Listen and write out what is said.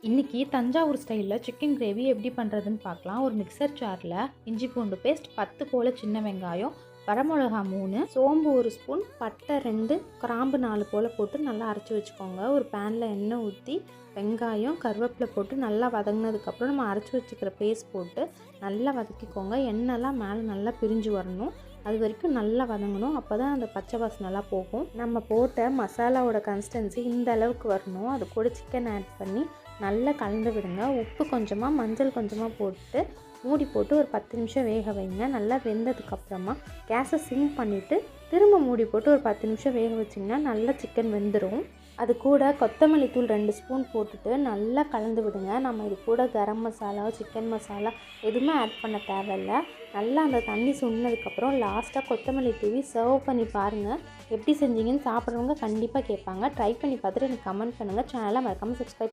இன்றைக்கி தஞ்சாவூர் ஸ்டைலில் chicken gravy எப்படி பண்ணுறதுன்னு பார்க்கலாம். ஒரு மிக்சர் ஜாரில் இஞ்சி பூண்டு பேஸ்ட் 10 போல் சின்ன வெங்காயம், வரமிளகா 3, சோம்பு 1 ஸ்பூன், பட்டை 2, கிராம்பு 4 போல் போட்டு நல்லா அரைச்சி வச்சுக்கோங்க. ஒரு பேனில் எண்ணெய் ஊற்றி வெங்காயம் கருவேப்பிலை போட்டு நல்லா வதங்கினதுக்கப்புறம் நம்ம அரைச்சி வச்சுக்கிற பேஸ்ட் போட்டு நல்லா வதக்கிக்கோங்க. எண்ணெய்லாம் மேலே நல்லா பிரிஞ்சு வரணும். அது வரைக்கும் நல்லா வதங்கணும். அப்போ தான் அந்த பச்சை வாசம் நல்லா போகும். நம்ம போட்ட மசாலாவோட கன்சிஸ்டன்சி இந்த அளவுக்கு வரணும். அது கூட சிக்கன் ஆட் பண்ணி நல்லா கலந்து விடுங்க. உப்பு கொஞ்சமாக, மஞ்சள் கொஞ்சமாக போட்டு மூடி போட்டு ஒரு 10 நிமிஷம் வேக வைங்க. நல்லா வெந்ததுக்கப்புறமா கேஸை சிம் பண்ணிவிட்டு திரும்ப மூடி போட்டு ஒரு 10 நிமிஷம் வேக வச்சிங்கன்னா நல்லா சிக்கன் வெந்துடும். அது கூட கொத்தமல்லி தூள் 2 ஸ்பூன் போட்டுட்டு நல்லா கலந்து விடுங்க. நம்ம இது கூட கரம் மசாலா, சிக்கன் மசாலா எதுவுமே ஆட் பண்ண தேவையில்லை. நல்லா அந்த தண்ணி சுண்டினதுக்கப்புறம் லாஸ்ட்டாக கொத்தமல்லி தூவி சர்வ் பண்ணி பாருங்கள். எப்படி செஞ்சீங்கன்னு சாப்பிட்றவங்க கண்டிப்பாக கேட்பாங்க. ட்ரை பண்ணி பார்த்துட்டு எனக்கு கமெண்ட் பண்ணுங்கள். சேனலை மறக்காமல் சப்ஸ்கிரைப்